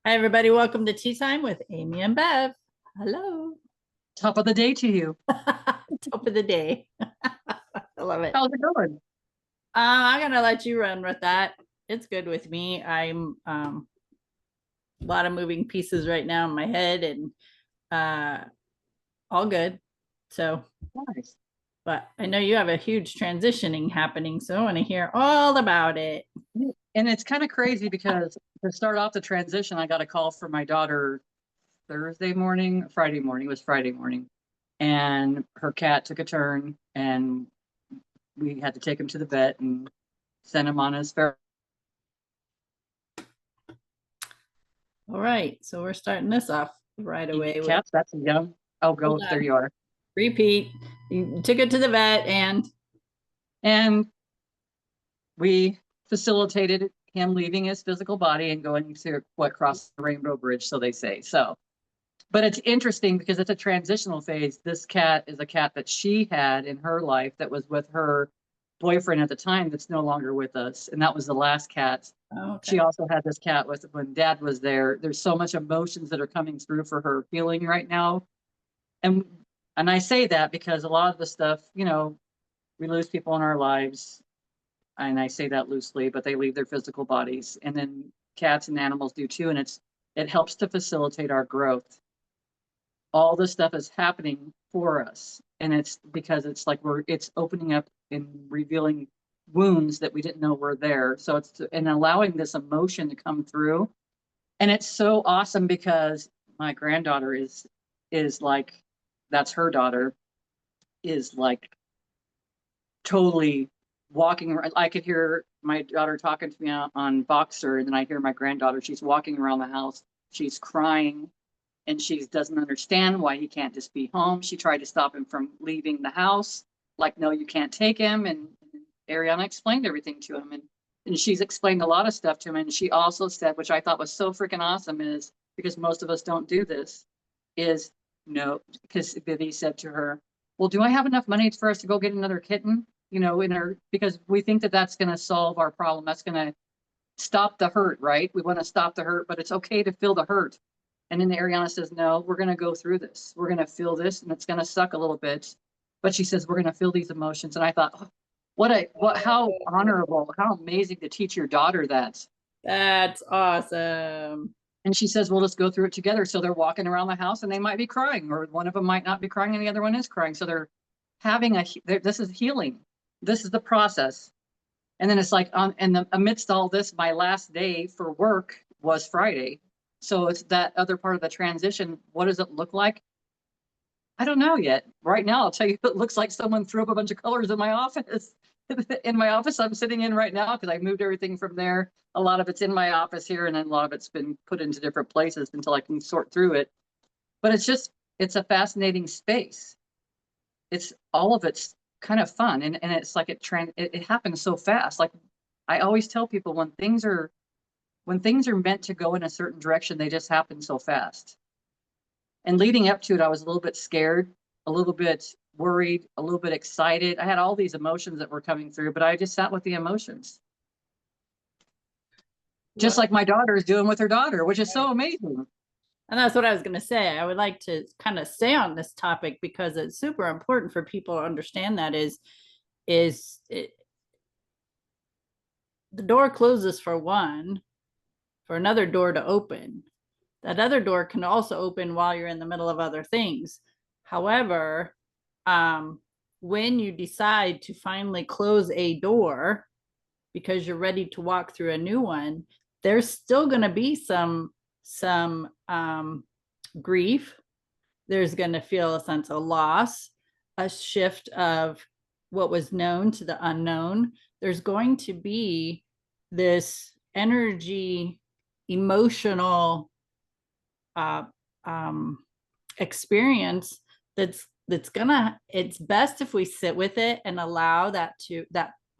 Hi, everybody. Welcome to Tea Time with Amy and Bev. Hello. Top of the day to you. Top of the day. I love it. How's it going? I'm going to let you run with that. It's good with me. I'm a lot of moving pieces right now in my head and all good. So, Nice. but I know you have a huge transitioning happening. So I want to hear all about it. And it's kind of crazy because to start off the transition, I got a call from my daughter Friday morning. It was Friday morning. And her cat took a turn and we had to take him to the vet and send him on his fair. All right. So we're starting this off right away with Cats, that's a young. Oh, go. hold There on. you are. Repeat. You took it to the vet and And we facilitated him leaving his physical body and going to what crossed the rainbow bridge, so they say. But it's interesting because it's a transitional phase. This cat is a cat that she had in her life that was with her boyfriend at the time that's no longer with us. And that was the last cat. She okay. also had this cat with when dad was there. There's so much emotions that are coming through for her healing right now. And and I say that because a lot of the stuff, we lose people in our lives. And I say that loosely, but they leave their physical bodies. And then cats and animals do too. And it helps to facilitate our growth. All this stuff is happening for us, and it's because it's like it's opening up and revealing wounds that we didn't know were there. So it's and allowing this emotion to come through. And it's so awesome because my granddaughter is like, that's her daughter, is like totally walking around. I could hear my daughter talking to me on Boxer, and then I hear my granddaughter, she's walking around the house, she's crying, and she doesn't understand why he can't just be home. She tried to stop him from leaving the house, like, no, you can't take him. And Ariana explained everything to him, and she's explained a lot of stuff to him. And she also said, which I thought was so freaking awesome, is because most of us don't do this, is no, because Vivi said to her, well, do I have enough money for us to go get another kitten? In her, because we think that that's going to solve our problem. That's going to stop the hurt, right? We want to stop the hurt, but it's okay to feel the hurt. And then Ariana says, no, we're going to go through this. We're going to feel this, and it's going to suck a little bit. But she says, we're going to feel these emotions. And I thought, oh, how honorable, how amazing to teach your daughter that. That's awesome. And she says, well, let's go through it together. So they're walking around the house and they might be crying, or one of them might not be crying and the other one is crying. So they're having this is healing. This is the process. And then it's like, amidst all this, my last day for work was Friday. So it's that other part of the transition. What does it look like? I don't know yet. Right now, I'll tell you, it looks like someone threw up a bunch of colors in my office. In my office I'm sitting in right now, because I moved everything from there. A lot of it's in my office here, and then a lot of it's been put into different places until I can sort through it. But it's a fascinating space. It's all of it's kind of fun, and it's like it happens so fast. Like I always tell people, when things are meant to go in a certain direction, they just happen so fast. And leading up to it, I was a little bit scared, a little bit worried, a little bit excited. I had all these emotions that were coming through, but I just sat with the emotions. Just like my daughter is doing with her daughter, which is so amazing. And that's what I was going to say. I would like to kind of stay on this topic because it's super important for people to understand that the door closes for one, for another door to open. That other door can also open while you're in the middle of other things. However, when you decide to finally close a door because you're ready to walk through a new one, there's still going to be some grief. There's going to feel a sense of loss, a shift of what was known to the unknown. There's going to be this energy, emotional uh, experience it's best if we sit with it and allow that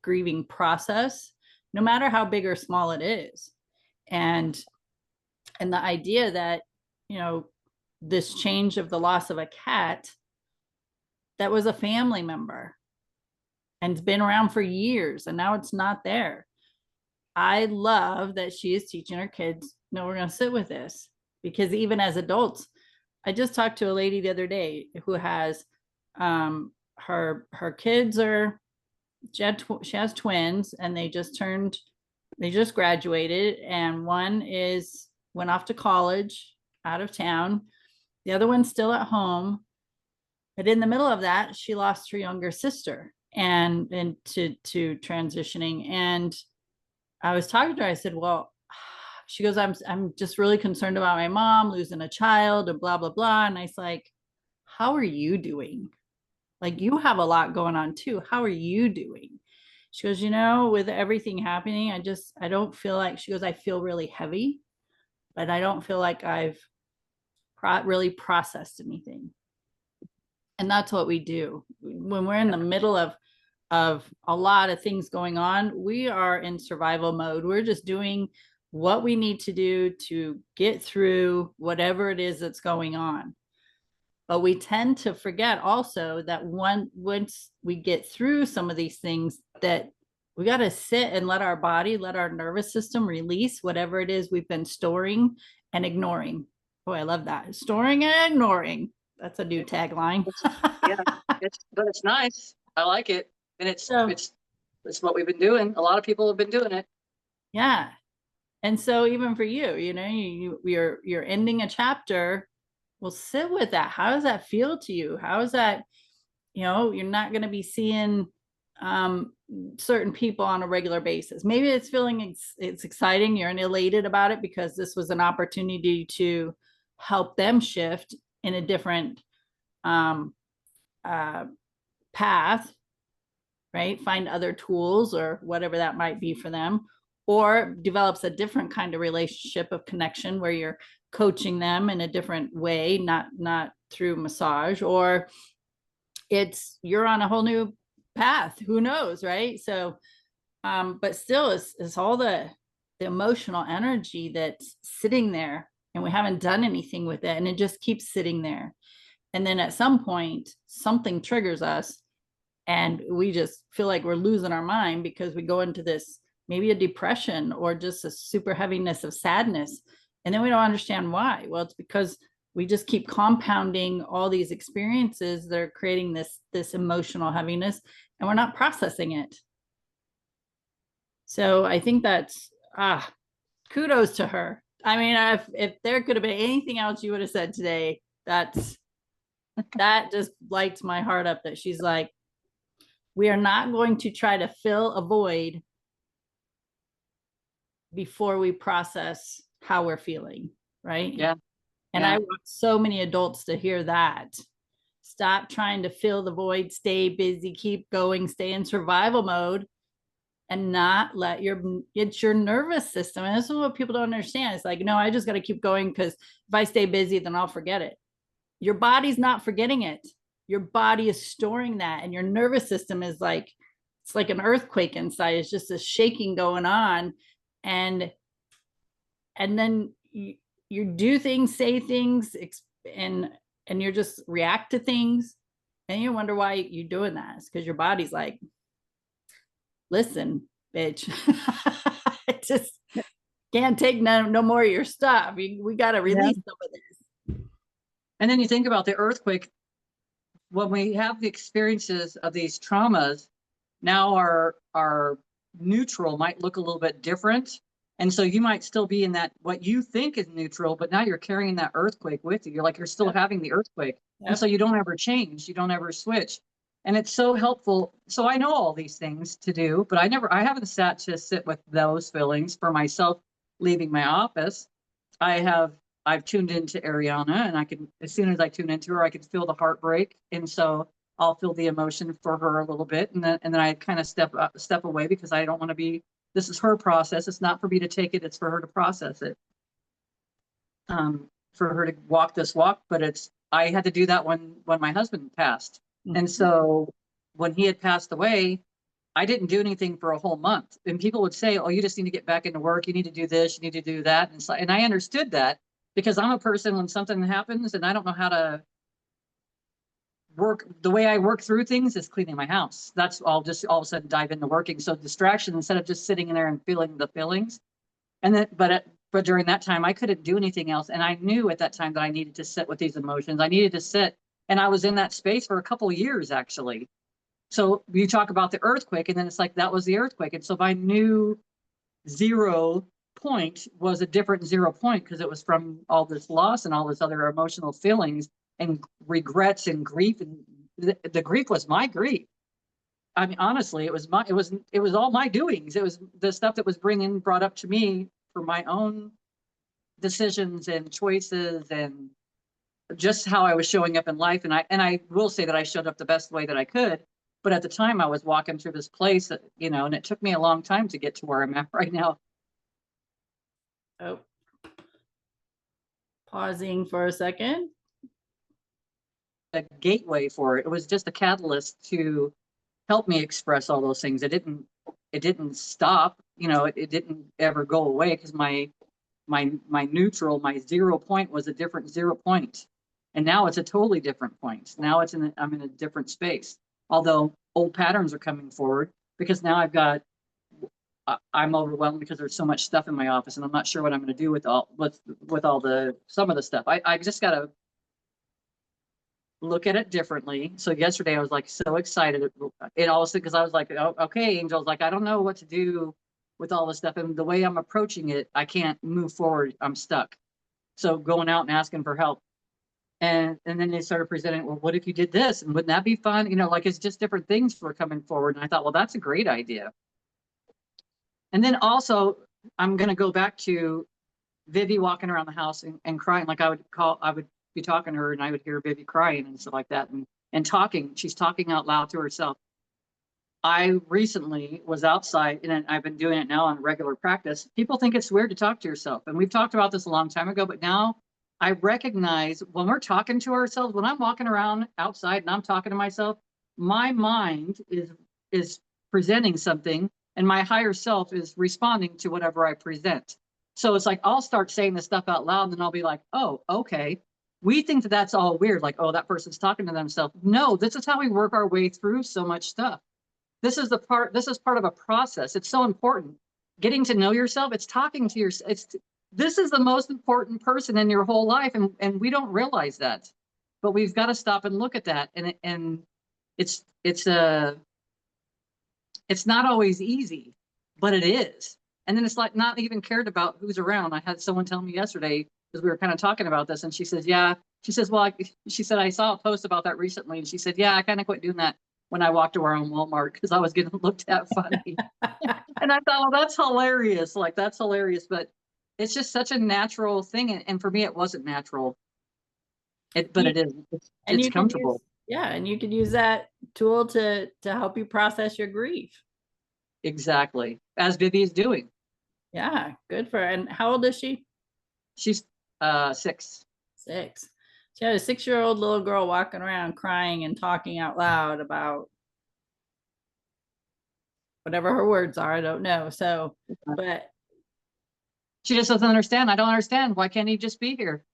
grieving process, no matter how big or small it is. And the idea that, this change of the loss of a cat that was a family member and it's been around for years and now it's not there. I love that she is teaching her kids no, we're going to sit with this. Because even as adults, I just talked to a lady the other day who has her kids are she has twins, and they just graduated, and one is went off to college out of town. The other one's still at home. But in the middle of that, she lost her younger sister and to transitioning. And I was talking to her. I said, well, she goes, I'm just really concerned about my mom losing a child and blah, blah, blah. And I was like, how are you doing? Like, you have a lot going on too. How are you doing? She goes, with everything happening, I don't feel like, she goes, I feel really heavy, but I don't feel like I've really processed anything. And that's what we do when we're in the middle of a lot of things going on. We are in survival mode. We're just doing what we need to do to get through whatever it is that's going on. But we tend to forget also that once we get through some of these things, that we got to sit and let our body, let our nervous system release whatever it is we've been storing and ignoring. Oh, I love that. Storing and ignoring. That's a new tagline. Yeah, but it's nice. I like it. And it's So, it's what we've been doing. A lot of people have been doing it. yeah. And so even for you, you're ending a chapter. Well, sit with that. How does that feel to you? How is that, you're not going to be seeing certain people on a regular basis. Maybe it's feeling it's exciting. You're elated about it because this was an opportunity to help them shift in a different path, right? Find other tools or whatever that might be for them, or develops a different kind of relationship of connection where you're coaching them in a different way, not through massage, or you're on a whole new path. Who knows, right? So, but still, it's all the emotional energy that's sitting there, and we haven't done anything with it, and it just keeps sitting there. And then at some point, something triggers us, and we just feel like we're losing our mind because we go into this, maybe a depression or just a super heaviness of sadness. And then we don't understand why. Well, it's because we just keep compounding all these experiences that are creating this emotional heaviness, and we're not processing it. So I think that's kudos to her. I mean, if there could have been anything else you would have said today, that just lights my heart up, that she's like, we are not going to try to fill a void before we process how we're feeling, right? Yeah. And I want so many adults to hear that. Stop trying to fill the void, stay busy, keep going, stay in survival mode, and not let it's your nervous system. And this is what people don't understand. It's like, no, I just got to keep going because if I stay busy, then I'll forget it. Your body's not forgetting it. Your body is storing that. And your nervous system is like, it's like an earthquake inside. It's just a shaking going on. And then you do things, say things, and you just react to things. And you wonder why you're doing that. It's because your body's like, listen, bitch, I just can't take no more of your stuff. We got to release some of this. And then you think about the earthquake. When we have the experiences of these traumas, now our neutral might look a little bit different. And so you might still be in that, what you think is neutral, but now you're carrying that earthquake with you. You're still having the earthquake. And so you don't ever change, you don't ever switch. And it's so helpful. So I know all these things to do, but I haven't sat to sit with those feelings for myself leaving my office. I've tuned into Ariana, and I can, as soon as I tune into her, I can feel the heartbreak. And so I'll feel the emotion for her a little bit. And then I kind of step away because I don't want to be, this is her process. It's not for me to take it. It's for her to process it. For her to walk this walk, but I had to do that when my husband passed. Mm-hmm. And so when he had passed away, I didn't do anything for a whole month. And people would say, oh, you just need to get back into work. You need to do this, you need to do that. And I understood that, because I'm a person, when something happens and I don't know how to work, the way I work through things is cleaning my house. That's all, just all of a sudden dive into working. So distraction, instead of just sitting in there and feeling the feelings. And then, but But during that time, I couldn't do anything else. And I knew at that time that I needed to sit with these emotions. I needed to sit. And I was in that space for a couple of years, actually. So you talk about the earthquake, and then it's like, that was the earthquake. And so my new 0 point was a different 0 point because it was from all this loss and all this other emotional feelings and regrets and grief. And the grief was my grief. I mean, honestly, it was all my doings. It was the stuff that was brought up to me for my own decisions and choices and just how I was showing up in life. And I will say that I showed up the best way that I could. But at the time I was walking through this place that, and it took me a long time to get to where I'm at right now. Oh, pausing for a second. A gateway for it. It was just a catalyst to help me express all those things. It didn't stop, it didn't ever go away because my neutral, my 0 point was a different 0 point. And now it's a totally different point. Now I'm in a different space. Although old patterns are coming forward because now I'm overwhelmed because there's so much stuff in my office and I'm not sure what I'm going to do with some of the stuff. I just got to look at it differently. So yesterday I was like so excited. It also, because I was like, oh, okay, Angel's like, I don't know what to do with all this stuff. And the way I'm approaching it, I can't move forward. I'm stuck. So going out and asking for help. And then they started presenting, well, what if you did this? And wouldn't that be fun? Like it's just different things were coming forward. And I thought, well, that's a great idea. And then also I'm going to go back to Vivi walking around the house and crying. Like I would be talking to her and I would hear Vivi crying and stuff like that and talking. She's talking out loud to herself. I recently was outside and I've been doing it now on regular practice. People think it's weird to talk to yourself. And we've talked about this a long time ago, but now I recognize when we're talking to ourselves, when I'm walking around outside and I'm talking to myself, my mind is presenting something and my higher self is responding to whatever I present. So it's like, I'll start saying this stuff out loud and then I'll be like, oh, okay. We think that that's all weird. Like, oh, that person's talking to themselves. No, this is how we work our way through so much stuff. This is part of a process. It's so important. Getting to know yourself, it's talking to yourself. This is the most important person in your whole life. And we don't realize that, but we've got to stop and look at that. And it's not always easy, but it is. And then it's like not even cared about who's around. I had someone tell me yesterday, because we were kind of talking about this, and she says, yeah, she says, well, she said, I saw a post about that recently. And she said, yeah, I kind of quit doing that when I walked around Walmart because I was getting looked at funny. And I thought, well, that's hilarious. Like, that's hilarious. But it's just such a natural thing. And for me, it wasn't natural. But it is. It's comfortable. And you could use that tool to help you process your grief. Exactly. As Vivi is doing. Yeah, good for her. And how old is she? She's 6. 6. She had a 6-year-old little girl walking around crying and talking out loud about whatever her words are. I don't know. So, but she just doesn't understand. I don't understand. Why can't he just be here?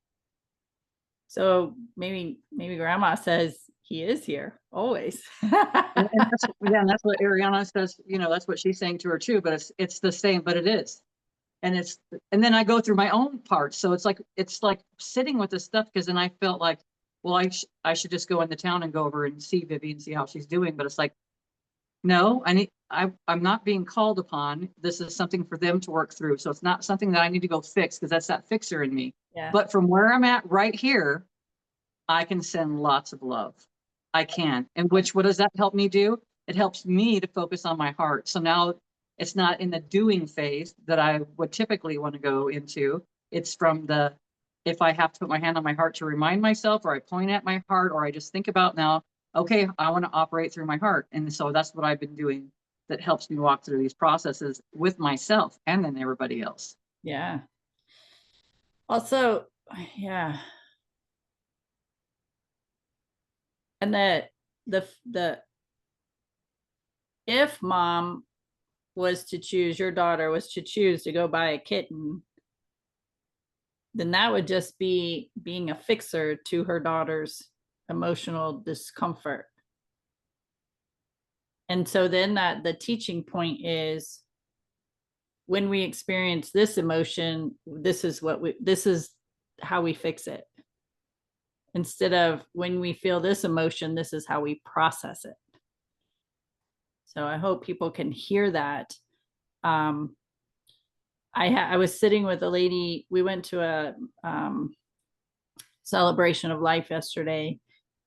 So maybe grandma says he is here always. and that's what Ariana says, that's what she's saying to her too, but it's the same, but it is. And then I go through my own parts. So it's like sitting with this stuff, because then I felt like, well, I should just go into town and go over and see Vivi and see how she's doing. But it's like, no, I'm not being called upon. This is something for them to work through. So it's not something that I need to go fix, because that's that fixer in me. Yeah. But from where I'm at right here, I can send lots of love. I can. And what does that help me do? It helps me to focus on my heart. So now it's not in the doing phase that I would typically want to go into. It's from if I have to put my hand on my heart to remind myself, or I point at my heart, or I just think about now, okay, I want to operate through my heart. And so that's what I've been doing that helps me walk through these processes with myself and then everybody else. Yeah. Also, yeah. And if mom was to choose, your daughter was to choose to go buy a kitten, then that would just be being a fixer to her daughter's emotional discomfort. And so then the teaching point is, when we experience this emotion, this is how we fix it. Instead of when we feel this emotion, this is how we process it. So I hope people can hear that. I was sitting with a lady. We went to a celebration of life yesterday,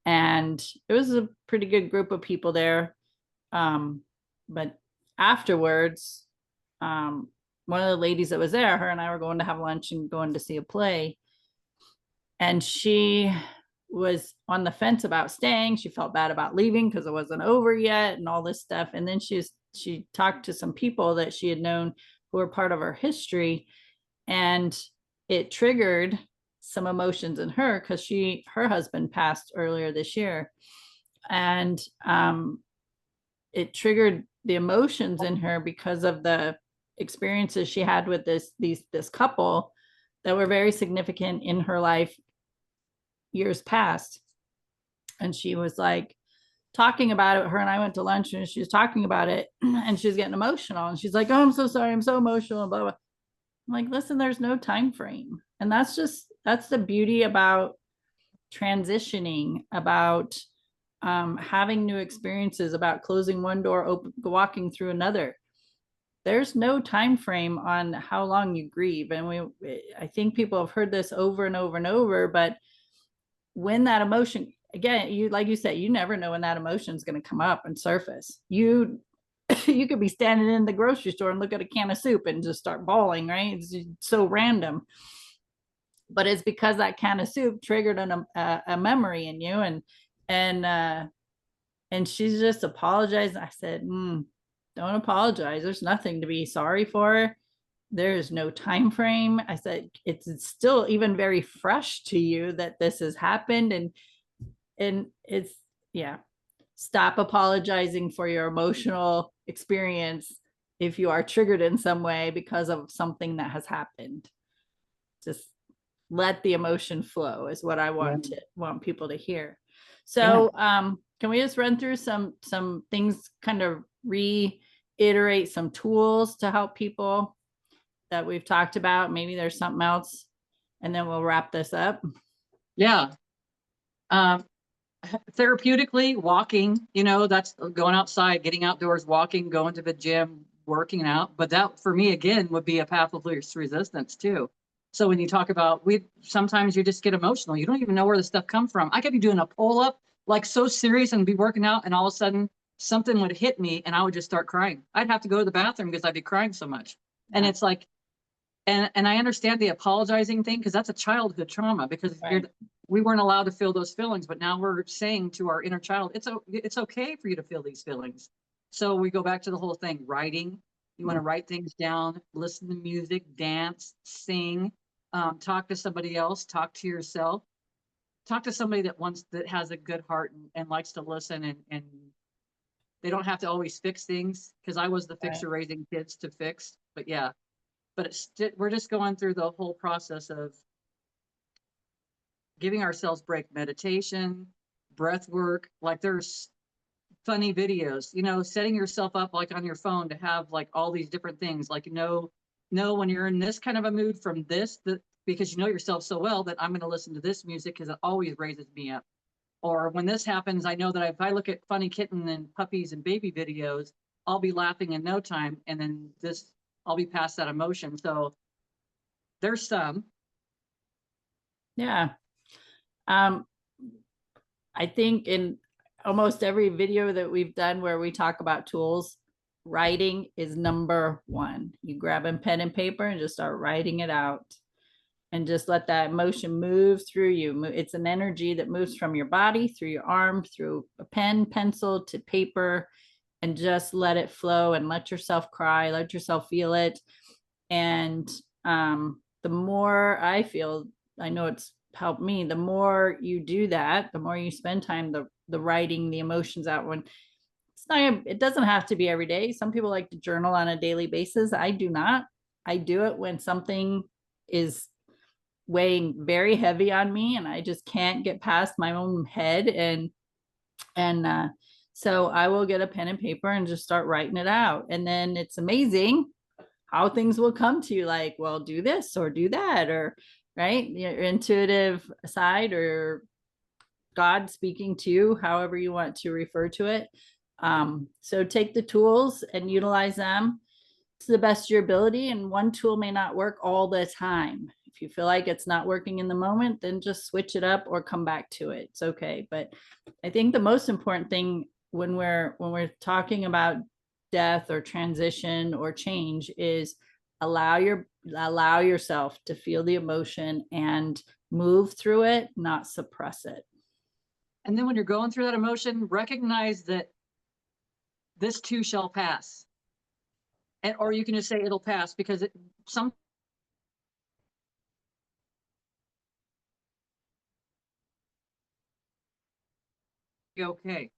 and it was a pretty good group of people there. But afterwards, one of the ladies that was there, her and I were going to have lunch and going to see a play. And she was on the fence about staying. She felt bad about leaving because it wasn't over yet and all this stuff. And then she talked to some people that she had known who were part of her history, and it triggered some emotions in her because her husband passed earlier this year. And it triggered the emotions in her because of the experiences she had with this couple that were very significant in her life years past. And she was like talking about it. Her and I went to lunch and she was talking about it, and she's getting emotional, and she's like, oh, I'm so sorry, I'm so emotional, and blah blah. I'm like, listen, there's no time frame. And that's the beauty about transitioning, about having new experiences, about closing one door, walking through another. There's no time frame on how long you grieve. And I think people have heard this over and over and over, but when that emotion, again, like you said, you never know when that emotion is going to come up and surface. You could be standing in the grocery store and look at a can of soup and just start bawling, right? It's so random. But it's because that can of soup triggered a memory in you. And she's just apologized. I said, don't apologize. There's nothing to be sorry for. There's no time frame. I said, it's still even very fresh to you that this has happened. And it's, yeah, stop apologizing for your emotional experience if you are triggered in some way because of something that has happened. Just let the emotion flow is what I want people to hear. So can we just run through some things, kind of reiterate some tools to help people that we've talked about? Maybe there's something else, and then we'll wrap this up. Yeah. Therapeutically, walking, that's going outside, getting outdoors, walking, going to the gym, working out. But that for me, again, would be a path of least resistance too. So when you talk about, sometimes you just get emotional. You don't even know where the stuff comes from. I could be doing a pull up, like so serious, and be working out, and all of a sudden something would hit me and I would just start crying. I'd have to go to the bathroom because I'd be crying so much. Yeah. And it's like, and I understand the apologizing thing, because that's a childhood trauma, because we weren't allowed to feel those feelings, but now we're saying to our inner child, it's okay for you to feel these feelings. So we go back to the whole thing, writing. You want to write things down, listen to music, dance, sing, talk to somebody else, talk to yourself, talk to somebody that has a good heart and likes to listen, and they don't have to always fix things, because I was the fixer raising kids to fix, but yeah. But we're just going through the whole process of giving ourselves break, meditation, breath work. Like there's funny videos, setting yourself up like on your phone to have like all these different things, like, when you're in this kind of a mood from this, because you know yourself so well that I'm going to listen to this music because it always raises me up. Or when this happens, I know that if I look at funny kitten and puppies and baby videos, I'll be laughing in no time. And then I'll be past that emotion. So there's some. Yeah. I think in almost every video that we've done where we talk about tools, writing is number one. You grab a pen and paper and just start writing it out, and just let that emotion move through you. It's an energy that moves from your body, through your arm, through a pen, pencil to paper, and just let it flow and let yourself cry, let yourself feel it. And the more I know it's helped me, the more you do that, the more you spend time the writing the emotions out. When it doesn't have to be every day. Some people like to journal on a daily basis. I do not. I do it when something is weighing very heavy on me and I just can't get past my own head, and so I will get a pen and paper and just start writing it out. And then it's amazing how things will come to you, like, well, do this or do that, or right, your intuitive side or God speaking to you, however you want to refer to it. So take the tools and utilize them to the best of your ability. And one tool may not work all the time. If you feel like it's not working in the moment, then just switch it up or come back to it. It's okay. But I think the most important thing when we're talking about death or transition or change is allow yourself to feel the emotion and move through it, not suppress it. And then when you're going through that emotion, recognize that this too shall pass. And, or you can just say it'll pass, because some okay.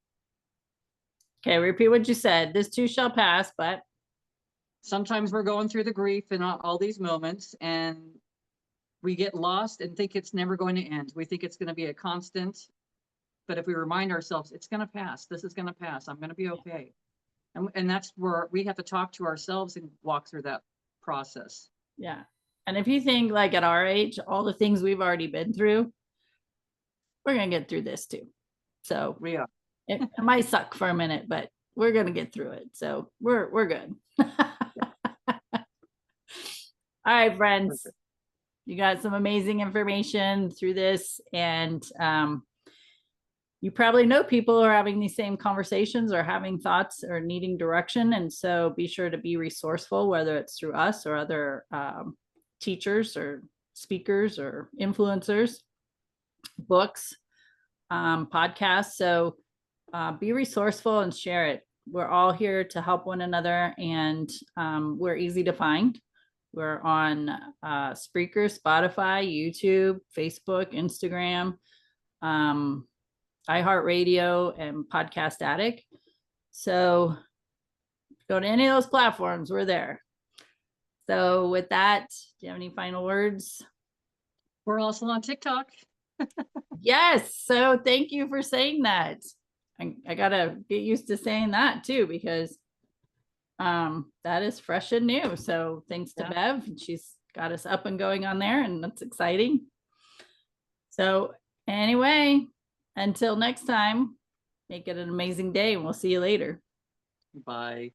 Okay, repeat what you said. This too shall pass, but Sometimes we're going through the grief and all these moments, and we get lost and think it's never going to end. We think it's going to be a constant. But if we remind ourselves, it's going to pass, this is going to pass, I'm going to be okay. And that's where we have to talk to ourselves and walk through that process. yeah. And if you think like at our age, all the things we've already been through, we're going to get through this too. So We are. it might suck for a minute, but we're going to get through it. So we're good. All right, friends. Perfect. You got some amazing information through this, and you probably know people who are having these same conversations or having thoughts or needing direction. And so be sure to be resourceful, whether it's through us or other teachers or speakers or influencers, books, podcasts. So be resourceful and share it. We're all here to help one another, and we're easy to find. We're on Spreaker, Spotify, YouTube, Facebook, Instagram, iHeartRadio, and Podcast Addict. So go to any of those platforms, we're there. So with that, do you have any final words? We're also on TikTok. Yes. So thank you for saying that. I gotta get used to saying that too, because that is fresh and new. So thanks to Bev, she's got us up and going on there, and that's exciting. So anyway, until next time, make it an amazing day, and we'll see you later. Bye.